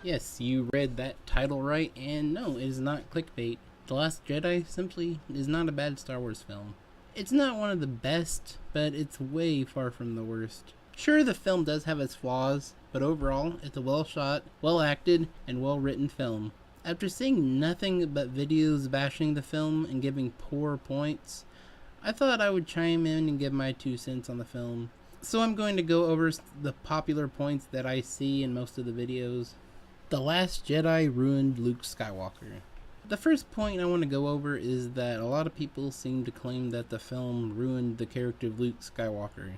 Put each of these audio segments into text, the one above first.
Yes, you read that title right, and no, it is not clickbait. The Last Jedi simply is not a bad Star Wars film. It's not one of the best, but it's way far from the worst. Sure, the film does have its flaws, but overall, it's a well shot, well acted, and well written film. After seeing nothing but videos bashing the film and giving poor points, I thought I would chime in and give my 2 cents on the film. So I'm going to go over the popular points that I see in most of the videos. The Last Jedi ruined Luke Skywalker. The first point I want to go over is that a lot of people seem to claim that the film ruined the character of Luke Skywalker.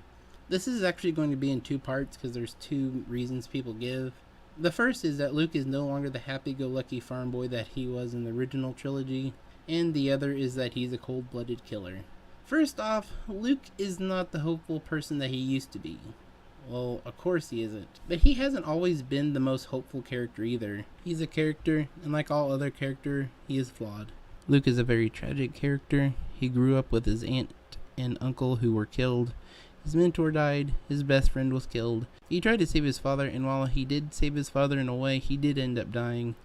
This is actually going to be in 2 parts because there's 2 reasons people give. The first is that Luke is no longer the happy-go-lucky farm boy that he was in the original trilogy, and the other is that he's a cold-blooded killer. First off, Luke is not the hopeful person that he used to be. Well, of course he isn't. But he hasn't always been the most hopeful character either. He's a character, and like all other characters, he is flawed. Luke is a very tragic character. He grew up with his aunt and uncle who were killed. His mentor died. His best friend was killed. He tried to save his father, and while he did save his father in a way, he did end up dying.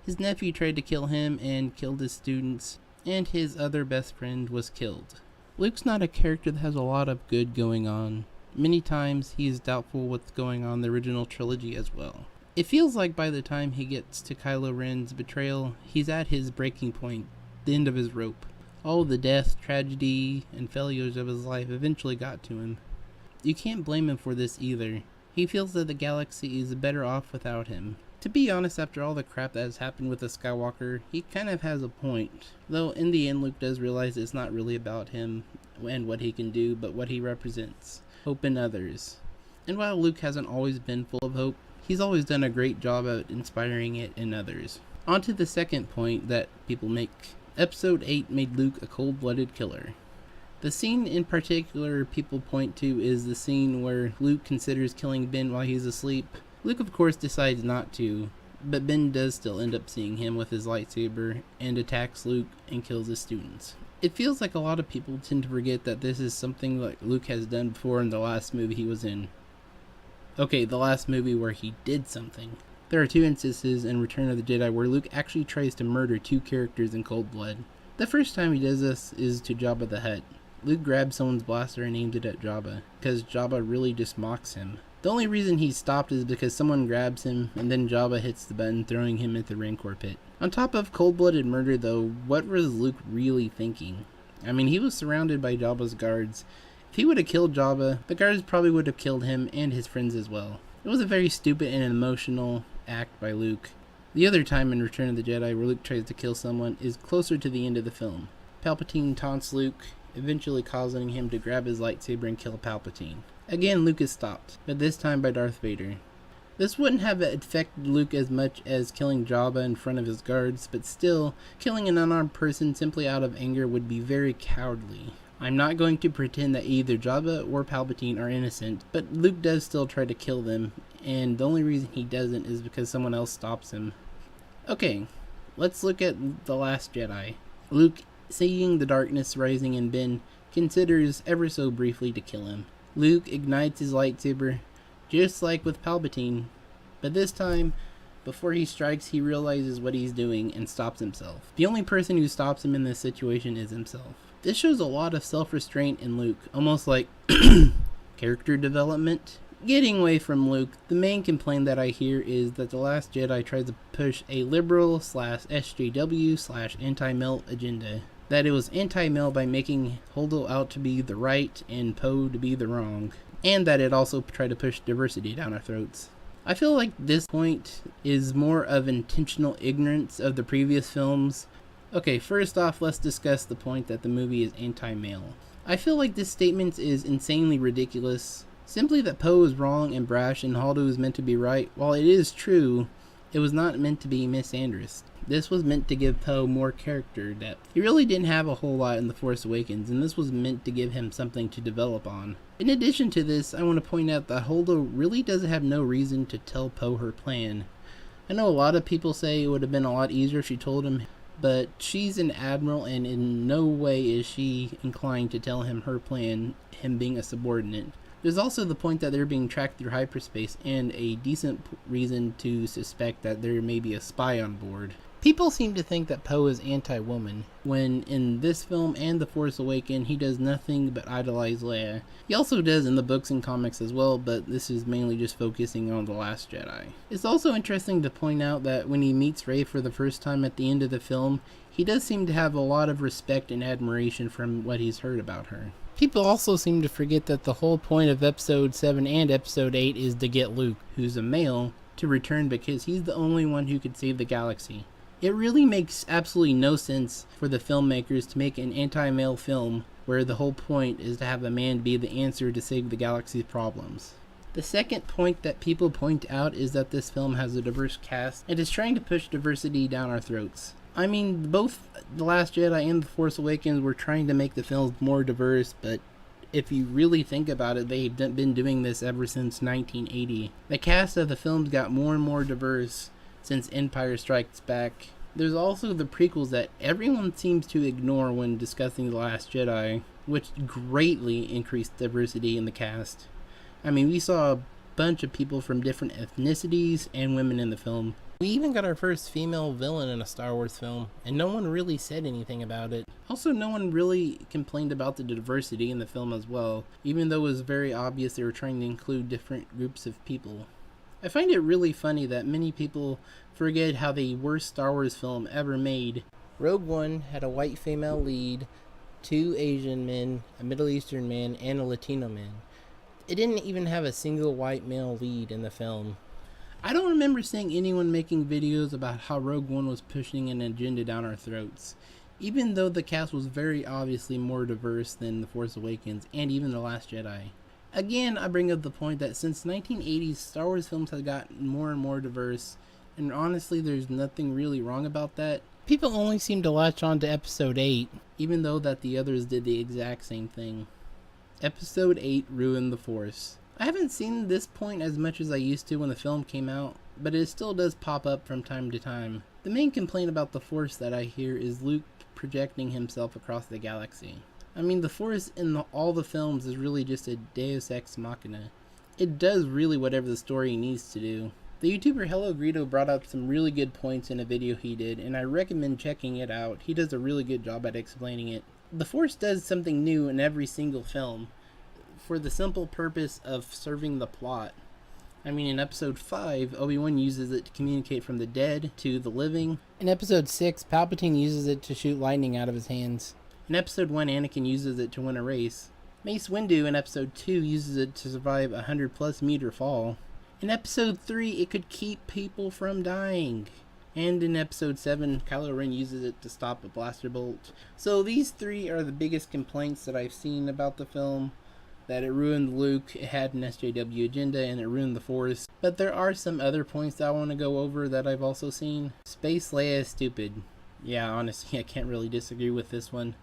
His nephew tried to kill him and killed his students, and his other best friend was killed. Luke's not a character that has a lot of good going on. Many times he is doubtful what's going on in the original trilogy as well. It feels like by the time he gets to Kylo Ren's betrayal, he's at his breaking point, the end of his rope. All the death, tragedy, and failures of his life eventually got to him. You can't blame him for this either. He feels that the galaxy is better off without him. To be honest, after all the crap that has happened with the Skywalker, he kind of has a point. Though in the end, Luke does realize it's not really about him and what he can do, but what he represents. Hope in others. And while Luke hasn't always been full of hope, he's always done a great job at inspiring it in others. On to the second point that people make. Episode 8 made Luke a cold-blooded killer. The scene in particular people point to is the scene where Luke considers killing Ben while he's asleep. Luke of course decides not to, but Ben does still end up seeing him with his lightsaber and attacks Luke and kills his students. It feels like a lot of people tend to forget that this is something like Luke has done before in the last movie he was in. Okay, the last movie where he did something. There are 2 instances in Return of the Jedi where Luke actually tries to murder 2 characters in cold blood. The first time he does this is to Jabba the Hutt. Luke grabs someone's blaster and aims it at Jabba, because Jabba really just mocks him. The only reason he's stopped is because someone grabs him, and then Jabba hits the button, throwing him into the Rancor pit. On top of cold-blooded murder though, what was Luke really thinking? I mean, he was surrounded by Jabba's guards. If he would have killed Jabba, the guards probably would have killed him and his friends as well. It was a very stupid and emotional act by Luke. The other time in Return of the Jedi where Luke tries to kill someone is closer to the end of the film. Palpatine taunts Luke, eventually causing him to grab his lightsaber and kill Palpatine. Again, Luke is stopped, but this time by Darth Vader. This wouldn't have affected Luke as much as killing Jabba in front of his guards, but still, killing an unarmed person simply out of anger would be very cowardly. I'm not going to pretend that either Jabba or Palpatine are innocent, but Luke does still try to kill them, and the only reason he doesn't is because someone else stops him. Okay, let's look at The Last Jedi. Luke, seeing the darkness rising in Ben, considers ever so briefly to kill him. Luke ignites his lightsaber, just like with Palpatine, but this time, before he strikes, he realizes what he's doing and stops himself. The only person who stops him in this situation is himself. This shows a lot of self-restraint in Luke, almost like character development. Getting away from Luke, the main complaint that I hear is that The Last Jedi tries to push a liberal /SJW anti-male agenda. That it was anti-male by making Holdo out to be the right and Poe to be the wrong. And that it also tried to push diversity down our throats. I feel like this point is more of intentional ignorance of the previous films. Okay, first off, let's discuss the point that the movie is anti-male. I feel like this statement is insanely ridiculous. Simply that Poe is wrong and brash and Holdo is meant to be right, while it is true, it was not meant to be misandrous. This was meant to give Poe more character depth. He really didn't have a whole lot in The Force Awakens, and this was meant to give him something to develop on. In addition to this, I want to point out that Holdo really does have no reason to tell Poe her plan. I know a lot of people say it would have been a lot easier if she told him, but she's an admiral and in no way is she inclined to tell him her plan, him being a subordinate. There's also the point that they're being tracked through hyperspace and a decent reason to suspect that there may be a spy on board. People seem to think that Poe is anti-woman, when in this film and The Force Awakens he does nothing but idolize Leia. He also does in the books and comics as well, but this is mainly just focusing on The Last Jedi. It's also interesting to point out that when he meets Rey for the first time at the end of the film, he does seem to have a lot of respect and admiration from what he's heard about her. People also seem to forget that the whole point of Episode 7 and Episode 8 is to get Luke, who's a male, to return because he's the only one who could save the galaxy. It really makes absolutely no sense for the filmmakers to make an anti-male film where the whole point is to have a man be the answer to save the galaxy's problems. The second point that people point out is that this film has a diverse cast and is trying to push diversity down our throats. I mean, both The Last Jedi and The Force Awakens were trying to make the films more diverse, but if you really think about it, they've been doing this ever since 1980. The cast of the films got more and more diverse since Empire Strikes Back. There's also the prequels that everyone seems to ignore when discussing The Last Jedi, which greatly increased diversity in the cast. I mean, we saw a bunch of people from different ethnicities and women in the film. We even got our first female villain in a Star Wars film, and no one really said anything about it. Also, no one really complained about the diversity in the film as well, even though it was very obvious they were trying to include different groups of people. I find it really funny that many people forget how the worst Star Wars film ever made. Rogue One had a white female lead, 2 Asian men, a Middle Eastern man, and a Latino man. It didn't even have a single white male lead in the film. I don't remember seeing anyone making videos about how Rogue One was pushing an agenda down our throats, even though the cast was very obviously more diverse than The Force Awakens and even The Last Jedi. Again, I bring up the point that since 1980s, Star Wars films have gotten more and more diverse, and honestly, there's nothing really wrong about that. People only seem to latch on to Episode 8, even though that the others did the exact same thing. Episode 8 ruined the Force. I haven't seen this point as much as I used to when the film came out, but it still does pop up from time to time. The main complaint about the Force that I hear is Luke projecting himself across the galaxy. I mean, the Force in all the films is really just a deus ex machina. It does really whatever the story needs to do. The YouTuber Hello Greedo brought up some really good points in a video he did, and I recommend checking it out. He does a really good job at explaining it. The Force does something new in every single film, for the simple purpose of serving the plot. I mean, in Episode 5, Obi-Wan uses it to communicate from the dead to the living. In Episode 6, Palpatine uses it to shoot lightning out of his hands. In Episode 1, Anakin uses it to win a race. Mace Windu in Episode 2 uses it to survive a 100+ meter fall. In Episode 3, it could keep people from dying. And in Episode 7, Kylo Ren uses it to stop a blaster bolt. So these 3 are the biggest complaints that I've seen about the film. That it ruined Luke, it had an SJW agenda, and it ruined the Force. But there are some other points that I want to go over that I've also seen. Space Leia is stupid. Yeah, honestly, I can't really disagree with this one.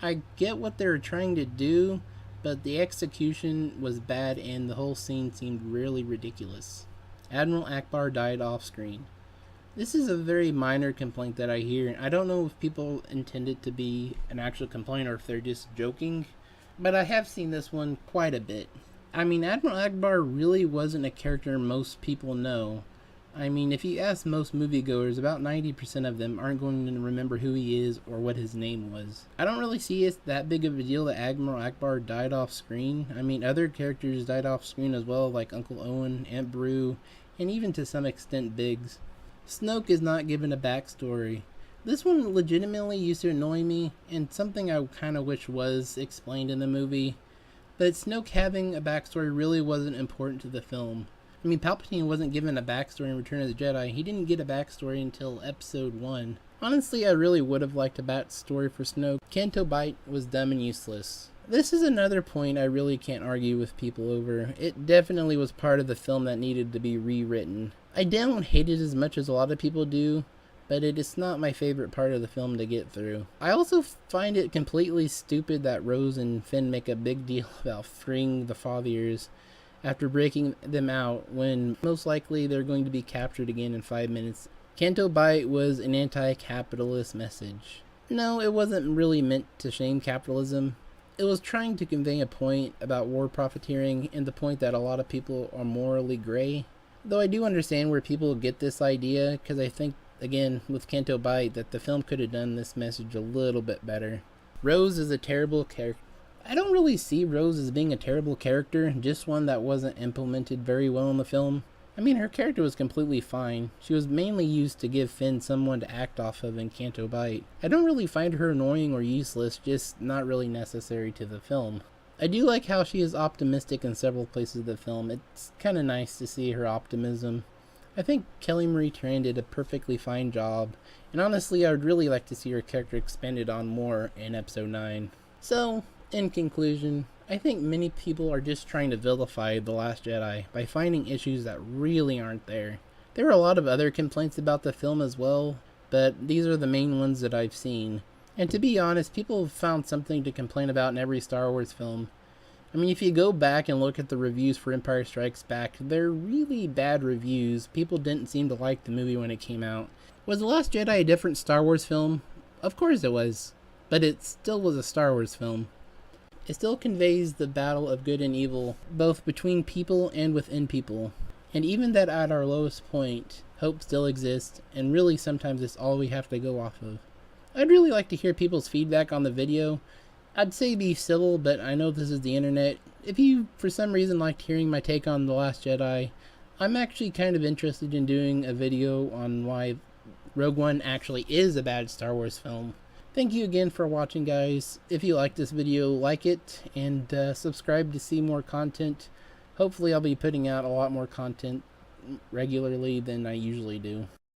I get what they were trying to do, but the execution was bad and the whole scene seemed really ridiculous. Admiral Ackbar died off screen. This is a very minor complaint that I hear, and I don't know if people intend it to be an actual complaint or if they're just joking, but I have seen this one quite a bit. I mean, Admiral Ackbar really wasn't a character most people know. I mean, if you ask most moviegoers, about 90% of them aren't going to remember who he is or what his name was. I don't really see it that big of a deal that Admiral Ackbar died off screen. I mean, other characters died off screen as well, like Uncle Owen, Aunt Beru, and even to some extent Biggs. Snoke is not given a backstory. This one legitimately used to annoy me, and something I kind of wish was explained in the movie. But Snoke having a backstory really wasn't important to the film. I mean, Palpatine wasn't given a backstory in Return of the Jedi. He didn't get a backstory until Episode 1. Honestly, I really would have liked a backstory for Snoke. Canto Bight was dumb and useless. This is another point I really can't argue with people over. It definitely was part of the film that needed to be rewritten. I don't hate it as much as a lot of people do, but it is not my favorite part of the film to get through. I also find it completely stupid that Rose and Finn make a big deal about freeing the Fathiers after breaking them out when most likely they're going to be captured again in 5 minutes. Canto Bight was an anti-capitalist message. No, it wasn't really meant to shame capitalism. It was trying to convey a point about war profiteering and the point that a lot of people are morally gray. Though I do understand where people get this idea, because I think, again, with Canto Bight, that the film could have done this message a little bit better. Rose is a terrible character. I don't really see Rose as being a terrible character, just one that wasn't implemented very well in the film. I mean, her character was completely fine. She was mainly used to give Finn someone to act off of in Canto Bight. I don't really find her annoying or useless, just not really necessary to the film. I do like how she is optimistic in several places of the film. It's kind of nice to see her optimism. I think Kelly Marie Tran did a perfectly fine job, and honestly I would really like to see her character expanded on more in episode 9. So, in conclusion, I think many people are just trying to vilify The Last Jedi by finding issues that really aren't there. There are a lot of other complaints about the film as well, but these are the main ones that I've seen. And to be honest, people have found something to complain about in every Star Wars film. I mean, if you go back and look at the reviews for Empire Strikes Back, they're really bad reviews. People didn't seem to like the movie when it came out. Was The Last Jedi a different Star Wars film? Of course it was. But it still was a Star Wars film. It still conveys the battle of good and evil, both between people and within people. And even that at our lowest point, hope still exists, and really sometimes it's all we have to go off of. I'd really like to hear people's feedback on the video. I'd say be civil, but I know this is the internet. If you, for some reason, liked hearing my take on The Last Jedi, I'm actually kind of interested in doing a video on why Rogue One actually is a bad Star Wars film. Thank you again for watching, guys. If you like this video, like it, and subscribe to see more content. Hopefully I'll be putting out a lot more content regularly than I usually do.